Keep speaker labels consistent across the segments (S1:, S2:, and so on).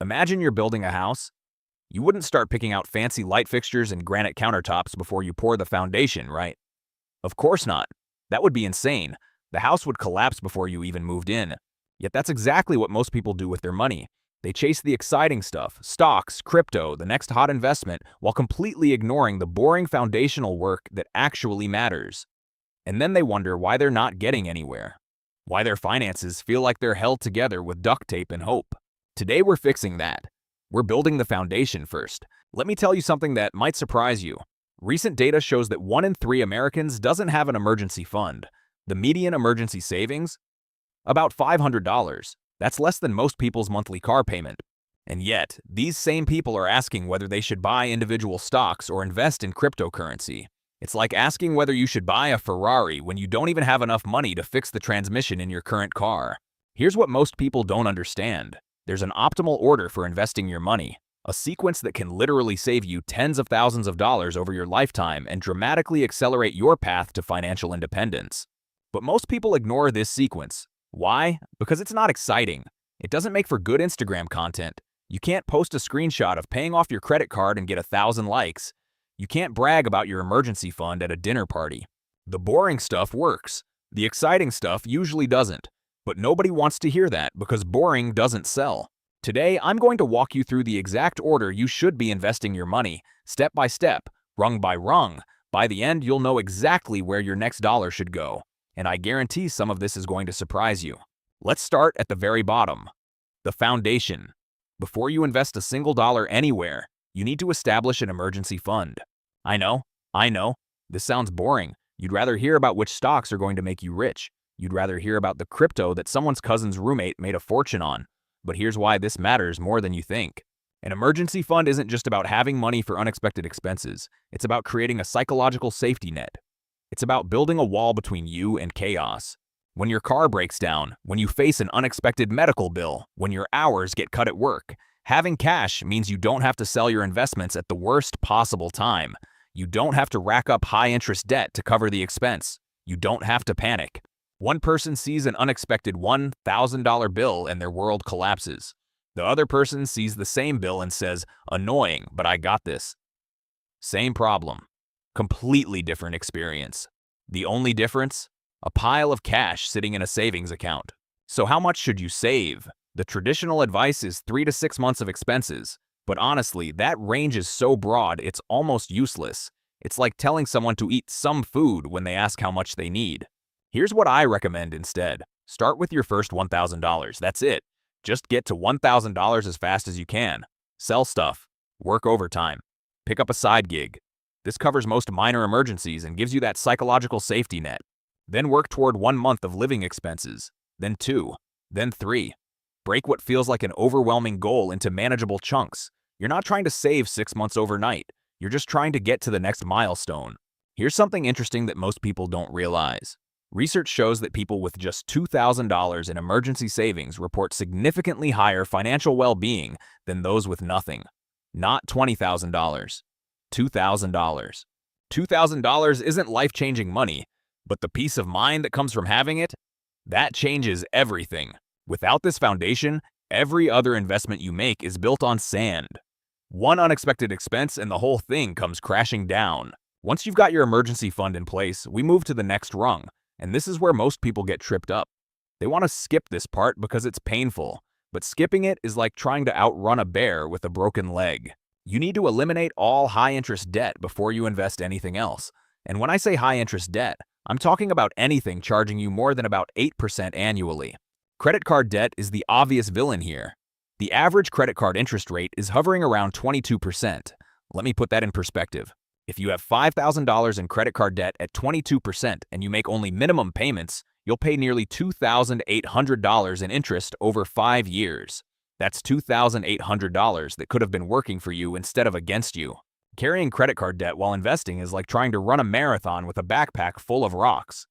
S1: Imagine you're building a house. You wouldn't start picking out fancy light fixtures and granite countertops before you pour the foundation, right? Of course not. That would be insane. The house would collapse before you even moved in. Yet that's exactly what most people do with their money. They chase the exciting stuff, stocks, crypto, the next hot investment, while completely ignoring the boring foundational work that actually matters. And then they wonder why they're not getting anywhere. Why their finances feel like they're held together with duct tape and hope. Today we're fixing that. We're building the foundation first. Let me tell you something that might surprise you. Recent data shows that 1 in 3 Americans doesn't have an emergency fund. The median emergency savings? About $500. That's less than most people's monthly car payment. And yet, these same people are asking whether they should buy individual stocks or invest in cryptocurrency. It's like asking whether you should buy a Ferrari when you don't even have enough money to fix the transmission in your current car. Here's what most people don't understand. There's an optimal order for investing your money, a sequence that can literally save you tens of thousands of dollars over your lifetime and dramatically accelerate your path to financial independence. But most people ignore this sequence. Why? Because it's not exciting. It doesn't make for good Instagram content. You can't post a screenshot of paying off your credit card and get 1,000 likes. You can't brag about your emergency fund at a dinner party. The boring stuff works. The exciting stuff usually doesn't. But nobody wants to hear that because boring doesn't sell. Today, I'm going to walk you through the exact order you should be investing your money, step by step, rung by rung. By the end, you'll know exactly where your next dollar should go. And I guarantee some of this is going to surprise you. Let's start at the very bottom. The foundation. Before you invest a single dollar anywhere, you need to establish an emergency fund. I know. This sounds boring. You'd rather hear about which stocks are going to make you rich. You'd rather hear about the crypto that someone's cousin's roommate made a fortune on. But here's why this matters more than you think. An emergency fund isn't just about having money for unexpected expenses. It's about creating a psychological safety net. It's about building a wall between you and chaos. When your car breaks down, when you face an unexpected medical bill, when your hours get cut at work, having cash means you don't have to sell your investments at the worst possible time. You don't have to rack up high-interest debt to cover the expense. You don't have to panic. One person sees an unexpected $1,000 bill and their world collapses. The other person sees the same bill and says, "Annoying, but I got this." Same problem. Completely different experience. The only difference? A pile of cash sitting in a savings account. So how much should you save? The traditional advice is 3 to 6 months of expenses. But honestly, that range is so broad it's almost useless. It's like telling someone to eat some food when they ask how much they need. Here's what I recommend instead. Start with your first $1,000. That's it. Just get to $1,000 as fast as you can. Sell stuff. Work overtime. Pick up a side gig. This covers most minor emergencies and gives you that psychological safety net. Then work toward 1 month of living expenses. Then 2. Then 3. Break what feels like an overwhelming goal into manageable chunks. You're not trying to save 6 months overnight. You're just trying to get to the next milestone. Here's something interesting that most people don't realize. Research shows that people with just $2,000 in emergency savings report significantly higher financial well-being than those with nothing. Not $20,000. $2,000. $2,000 isn't life-changing money, but the peace of mind that comes from having it, that changes everything. Without this foundation, every other investment you make is built on sand. One unexpected expense and the whole thing comes crashing down. Once you've got your emergency fund in place, we move to the next rung. And this is where most people get tripped up. They want to skip this part because it's painful, but skipping it is like trying to outrun a bear with a broken leg. You need to eliminate all high-interest debt before you invest anything else. And when I say high-interest debt, I'm talking about anything charging you more than about 8% annually. Credit card debt is the obvious villain here. The average credit card interest rate is hovering around 22%. Let me put that in perspective. If you have $5,000 in credit card debt at 22% and you make only minimum payments, you'll pay nearly $2,800 in interest over 5 years. That's $2,800 that could have been working for you instead of against you. Carrying credit card debt while investing is like trying to run a marathon with a backpack full of rocks.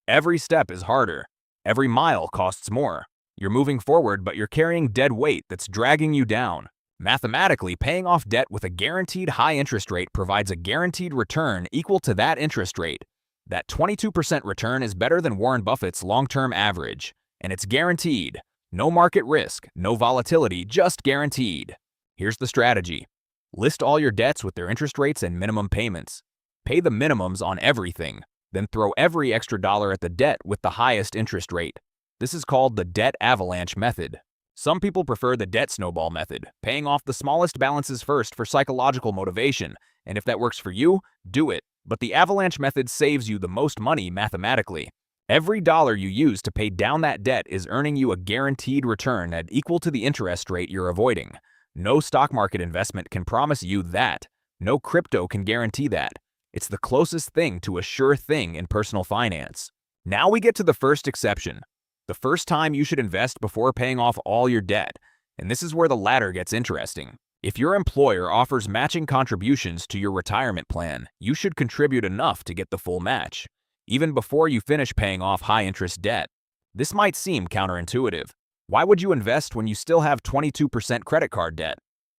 S1: Every step is harder. Every mile costs more. You're moving forward, but you're carrying dead weight that's dragging you down. Mathematically, paying off debt with a guaranteed high interest rate provides a guaranteed return equal to that interest rate. That 22% return is better than Warren Buffett's long-term average, and it's guaranteed. No market risk, no volatility, just guaranteed. Here's the strategy. List all your debts with their interest rates and minimum payments. Pay the minimums on everything, then throw every extra dollar at the debt with the highest interest rate. This is called the debt avalanche method. Some people prefer the debt snowball method, paying off the smallest balances first for psychological motivation, and if that works for you, do it. But the avalanche method saves you the most money mathematically. Every dollar you use to pay down that debt is earning you a guaranteed return at equal to the interest rate you're avoiding. No stock market investment can promise you that. No crypto can guarantee that. It's the closest thing to a sure thing in personal finance. Now we get to the first exception. The first time you should invest before paying off all your debt. And this is where the ladder gets interesting. If your employer offers matching contributions to your retirement plan, you should contribute enough to get the full match, even before you finish paying off high-interest debt. This might seem counterintuitive. Why would you invest when you still have 22% credit card debt?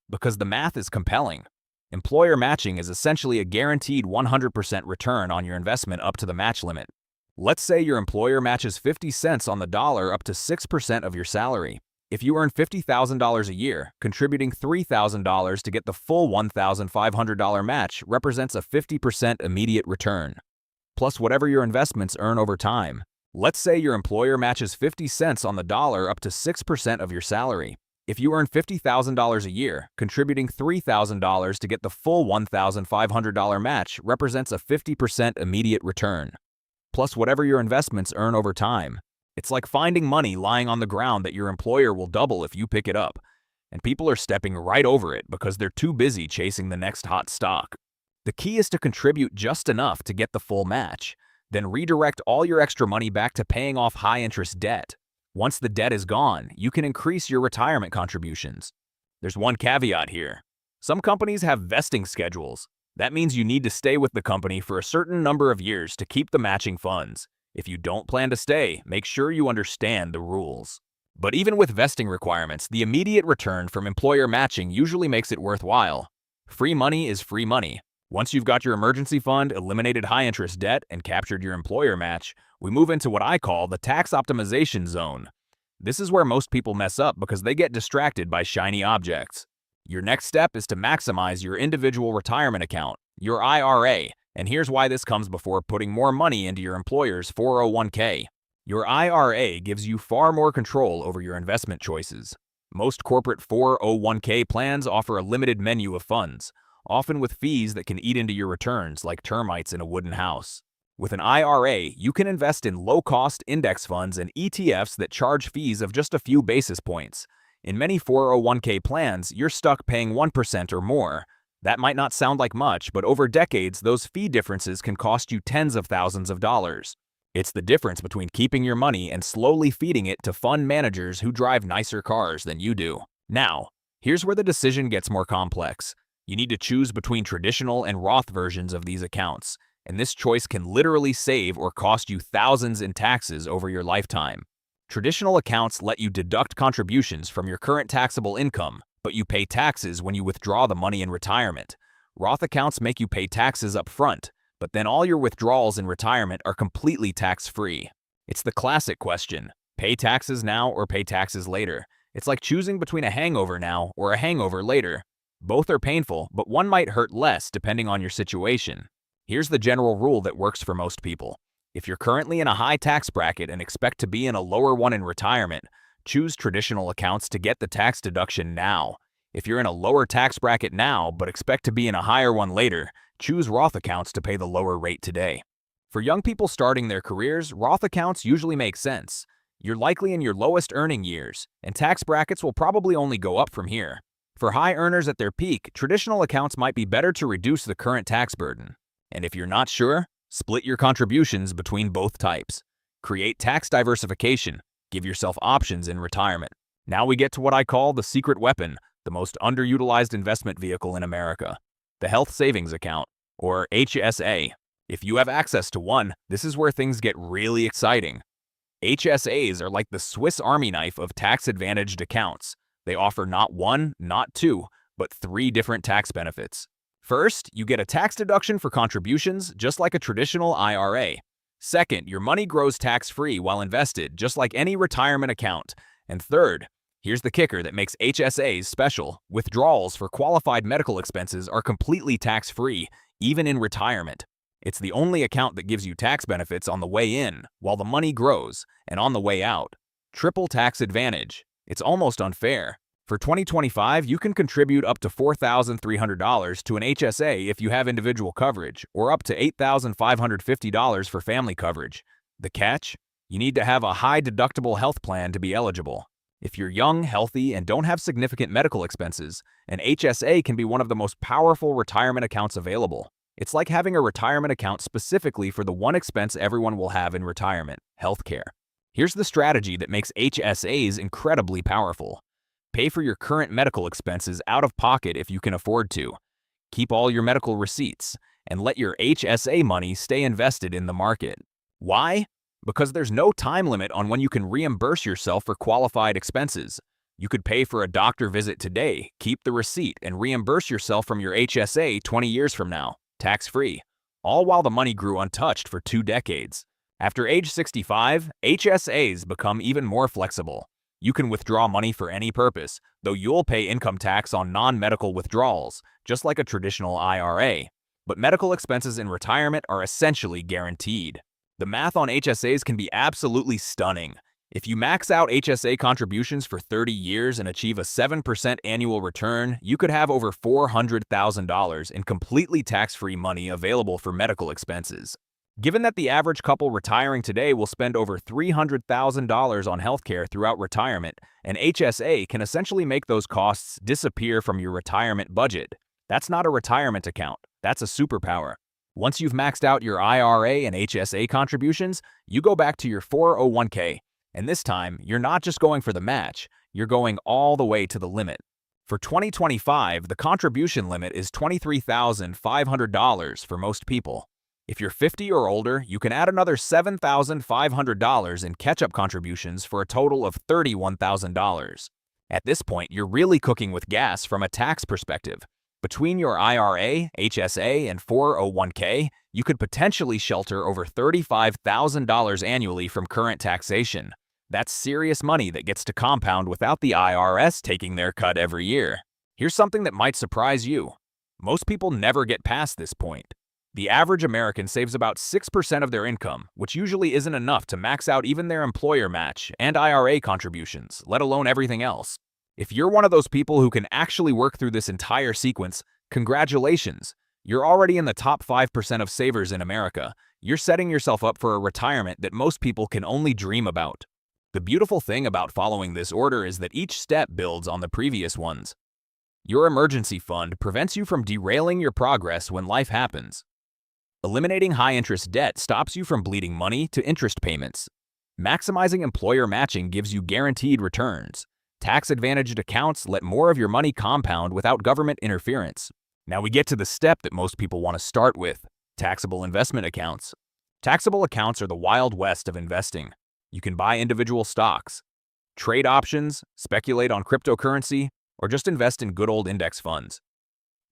S1: Because the math is compelling. Employer matching is essentially a guaranteed 100% return on your investment up to the match limit. Let's say your employer matches 50 cents on the dollar up to 6% of your salary. If you earn $50,000 a year, contributing $3,000 to get the full $1,500 match represents a 50% immediate return, plus whatever your investments earn over time. Let's say your employer matches 50 cents on the dollar up to 6% of your salary. If you earn $50,000 a year, contributing $3,000 to get the full $1,500 match represents a 50% immediate return, plus whatever your investments earn over time. It's like finding money lying on the ground that your employer will double if you pick it up, and people are stepping right over it because they're too busy chasing the next hot stock. The key is to contribute just enough to get the full match, then redirect all your extra money back to paying off high-interest debt. Once the debt is gone, you can increase your retirement contributions. There's one caveat here. Some companies have vesting schedules. That means you need to stay with the company for a certain number of years to keep the matching funds. If you don't plan to stay, make sure you understand the rules. But even with vesting requirements, the immediate return from employer matching usually makes it worthwhile. Free money is free money. Once you've got your emergency fund, eliminated high-interest debt, and captured your employer match, we move into what I call the tax optimization zone. This is where most people mess up because they get distracted by shiny objects. Your next step is to maximize your individual retirement account, your IRA, and here's why this comes before putting more money into your employer's 401k. Your IRA gives you far more control over your investment choices. Most corporate 401k plans offer a limited menu of funds, often with fees that can eat into your returns like termites in a wooden house. With an IRA, you can invest in low-cost index funds and ETFs that charge fees of just a few basis points. In many 401k plans, you're stuck paying 1% or more. That might not sound like much, but over decades, those fee differences can cost you tens of thousands of dollars. It's the difference between keeping your money and slowly feeding it to fund managers who drive nicer cars than you do. Now, here's where the decision gets more complex. You need to choose between traditional and Roth versions of these accounts, and this choice can literally save or cost you thousands in taxes over your lifetime. Traditional accounts let you deduct contributions from your current taxable income, but you pay taxes when you withdraw the money in retirement. Roth accounts make you pay taxes up front, but then all your withdrawals in retirement are completely tax-free. It's the classic question: pay taxes now or pay taxes later. It's like choosing between a hangover now or a hangover later. Both are painful, but one might hurt less depending on your situation. Here's the general rule that works for most people. If you're currently in a high tax bracket and expect to be in a lower one in retirement, choose traditional accounts to get the tax deduction now. If you're in a lower tax bracket now but expect to be in a higher one later, choose Roth accounts to pay the lower rate today. For young people starting their careers, Roth accounts usually make sense. You're likely in your lowest earning years, and tax brackets will probably only go up from here. For high earners at their peak, traditional accounts might be better to reduce the current tax burden. And if you're not sure, split your contributions between both types. Create tax diversification. Give yourself options in retirement. Now we get to what I call the secret weapon, the most underutilized investment vehicle in America: the Health Savings Account, or HSA. If you have access to one, this is where things get really exciting. HSAs are like the Swiss Army knife of tax-advantaged accounts. They offer not one, not two, but 3 different tax benefits. First, you get a tax deduction for contributions, just like a traditional IRA. Second, your money grows tax-free while invested, just like any retirement account. And third, here's the kicker that makes HSAs special. Withdrawals for qualified medical expenses are completely tax-free, even in retirement. It's the only account that gives you tax benefits on the way in, while the money grows, and on the way out. Triple tax advantage. It's almost unfair. For 2025, you can contribute up to $4,300 to an HSA if you have individual coverage, or up to $8,550 for family coverage. The catch? You need to have a high-deductible health plan to be eligible. If you're young, healthy, and don't have significant medical expenses, an HSA can be one of the most powerful retirement accounts available. It's like having a retirement account specifically for the one expense everyone will have in retirement: healthcare. Here's the strategy that makes HSAs incredibly powerful. Pay for your current medical expenses out of pocket if you can afford to. Keep all your medical receipts, and let your HSA money stay invested in the market. Why? Because there's no time limit on when you can reimburse yourself for qualified expenses. You could pay for a doctor visit today, keep the receipt, and reimburse yourself from your HSA 20 years from now, tax-free, all while the money grew untouched for 2 decades. After age 65, HSAs become even more flexible. You can withdraw money for any purpose, though you'll pay income tax on non-medical withdrawals, just like a traditional IRA. But medical expenses in retirement are essentially guaranteed. The math on HSAs can be absolutely stunning. If you max out HSA contributions for 30 years and achieve a 7% annual return, you could have over $400,000 in completely tax-free money available for medical expenses. Given that the average couple retiring today will spend over $300,000 on healthcare throughout retirement, an HSA can essentially make those costs disappear from your retirement budget. That's not a retirement account, that's a superpower. Once you've maxed out your IRA and HSA contributions, you go back to your 401k. And this time, you're not just going for the match, you're going all the way to the limit. For 2025, the contribution limit is $23,500 for most people. If you're 50 or older, you can add another $7,500 in catch-up contributions for a total of $31,000. At this point, you're really cooking with gas from a tax perspective. Between your IRA, HSA, and 401k, you could potentially shelter over $35,000 annually from current taxation. That's serious money that gets to compound without the IRS taking their cut every year. Here's something that might surprise you. Most people never get past this point. The average American saves about 6% of their income, which usually isn't enough to max out even their employer match and IRA contributions, let alone everything else. If you're one of those people who can actually work through this entire sequence, congratulations! You're already in the top 5% of savers in America. You're setting yourself up for a retirement that most people can only dream about. The beautiful thing about following this order is that each step builds on the previous ones. Your emergency fund prevents you from derailing your progress when life happens. Eliminating high-interest debt stops you from bleeding money to interest payments. Maximizing employer matching gives you guaranteed returns. Tax-advantaged accounts let more of your money compound without government interference. Now we get to the step that most people want to start with: taxable investment accounts. Taxable accounts are the Wild West of investing. You can buy individual stocks, trade options, speculate on cryptocurrency, or just invest in good old index funds.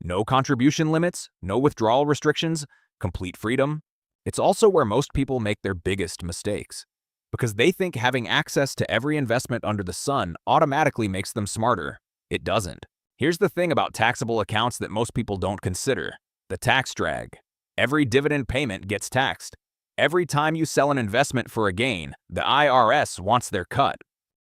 S1: No contribution limits, no withdrawal restrictions, complete freedom. It's also where most people make their biggest mistakes, because they think having access to every investment under the sun automatically makes them smarter. It doesn't. Here's the thing about taxable accounts that most people don't consider: the tax drag. Every dividend payment gets taxed. Every time you sell an investment for a gain, the IRS wants their cut.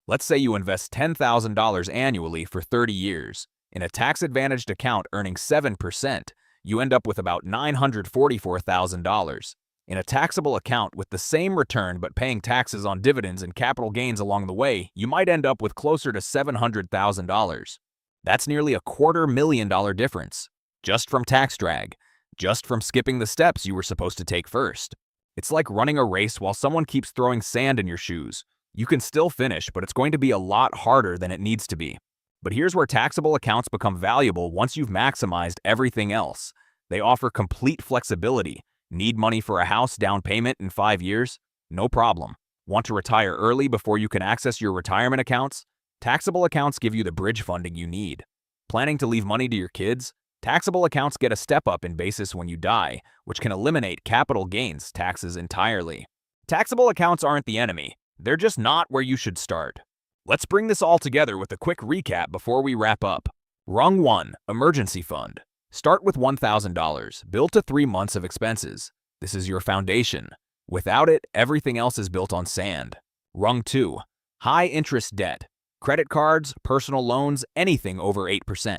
S1: Let's say you invest $10,000 annually for 30 years. In a tax-advantaged account earning 7%, you end up with about $944,000. In a taxable account with the same return but paying taxes on dividends and capital gains along the way, you might end up with closer to $700,000. That's nearly a $250,000 difference, just from tax drag, just from skipping the steps you were supposed to take first. It's like running a race while someone keeps throwing sand in your shoes. You can still finish, but it's going to be a lot harder than it needs to be. But here's where taxable accounts become valuable once you've maximized everything else. They offer complete flexibility. Need money for a house down payment in 5 years? No problem. Want to retire early before you can access your retirement accounts? Taxable accounts give you the bridge funding you need. Planning to leave money to your kids? Taxable accounts get a step up in basis when you die, which can eliminate capital gains taxes entirely. Taxable accounts aren't the enemy. They're just not where you should start. Let's bring this all together with a quick recap before we wrap up. Rung 1. Emergency Fund. Start with $1,000, built to 3 months of expenses. This is your foundation. Without it, everything else is built on sand. Rung 2. High interest debt. Credit cards, personal loans, anything over 8%.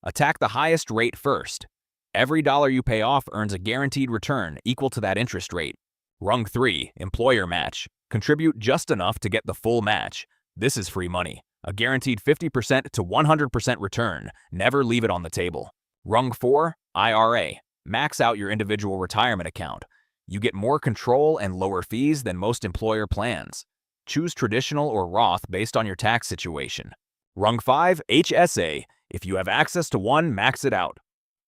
S1: Attack the highest rate first. Every dollar you pay off earns a guaranteed return equal to that interest rate. Rung 3. Employer match. Contribute just enough to get the full match. This is free money. A guaranteed 50% to 100% return. Never leave it on the table. Rung 4. IRA. Max out your individual retirement account. You get more control and lower fees than most employer plans. Choose traditional or Roth based on your tax situation. Rung 5. HSA. If you have access to one, max it out.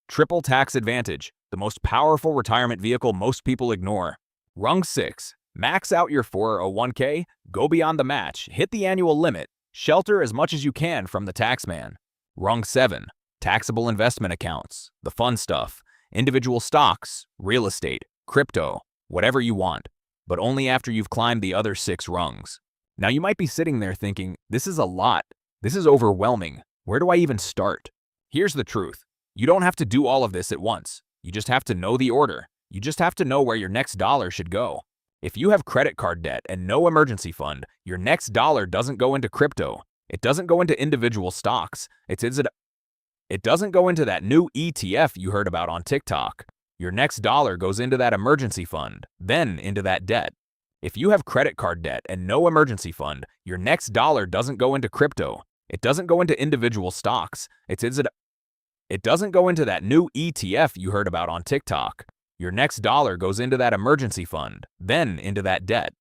S1: Triple tax advantage. The most powerful retirement vehicle most people ignore. Rung 6. Max out your 401k, go beyond the match, hit the annual limit, shelter as much as you can from the taxman. Rung 7. Taxable investment accounts, the fun stuff, individual stocks, real estate, crypto, whatever you want, but only after you've climbed the other 6 rungs. Now you might be sitting there thinking, this is a lot, this is overwhelming, where do I even start? Here's the truth, you don't have to do all of this at once, you just have to know the order, you just have to know where your next dollar should go. If you have credit card debt and no emergency fund, your next dollar doesn't go into crypto. It doesn't go into individual stocks. It doesn't go into that new ETF you heard about on TikTok. Your next dollar goes into that emergency fund, then into that debt. If you have credit card debt and no emergency fund, your next dollar doesn't go into crypto. It doesn't go into individual stocks. It doesn't go into that new ETF you heard about on TikTok. Your next dollar goes into that emergency fund, then into that debt.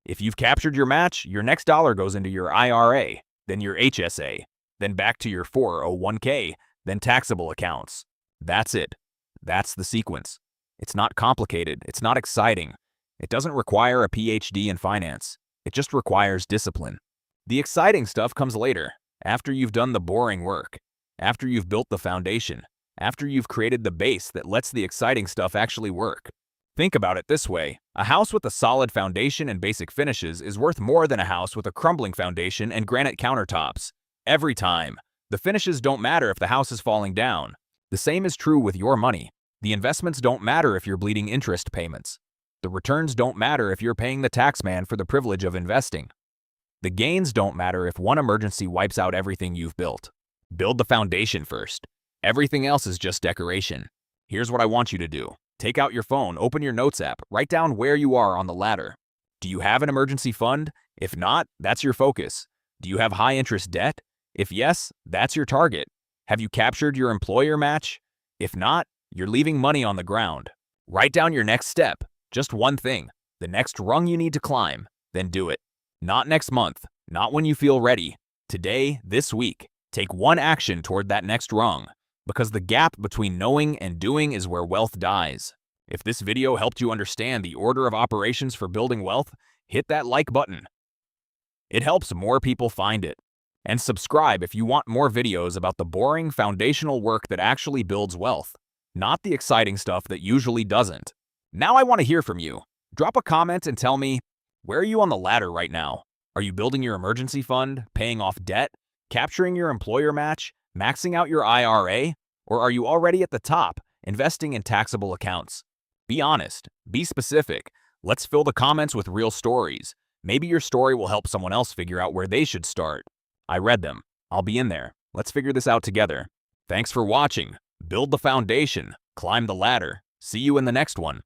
S1: If you've captured your match, your next dollar goes into your IRA, then your HSA, then back to your 401k, then taxable accounts. That's it. That's the sequence. It's not complicated. It's not exciting. It doesn't require a PhD in finance. It just requires discipline. The exciting stuff comes later, after you've done the boring work, after you've built the foundation, after you've created the base that lets the exciting stuff actually work. Think about it this way. A house with a solid foundation and basic finishes is worth more than a house with a crumbling foundation and granite countertops. Every time. The finishes don't matter if the house is falling down. The same is true with your money. The investments don't matter if you're bleeding interest payments. The returns don't matter if you're paying the taxman for the privilege of investing. The gains don't matter if one emergency wipes out everything you've built. Build the foundation first. Everything else is just decoration. Here's what I want you to do. Take out your phone, open your notes app, write down where you are on the ladder. Do you have an emergency fund? If not, that's your focus. Do you have high interest debt? If yes, that's your target. Have you captured your employer match? If not, you're leaving money on the ground. Write down your next step, just one thing, the next rung you need to climb, then do it. Not next month, not when you feel ready. Today, this week, take one action toward that next rung. Because the gap between knowing and doing is where wealth dies. If this video helped you understand the order of operations for building wealth, hit that like button. It helps more people find it. And subscribe if you want more videos about the boring foundational work that actually builds wealth, not the exciting stuff that usually doesn't. Now I want to hear from you. Drop a comment and tell me, where are you on the ladder right now? Are you building your emergency fund, paying off debt, capturing your employer match, maxing out your IRA? Or are you already at the top, investing in taxable accounts? Be honest, be specific. Let's fill the comments with real stories. Maybe your story will help someone else figure out where they should start. I read them. I'll be in there. Let's figure this out together. Thanks for watching. Build the foundation. Climb the ladder. See you in the next one.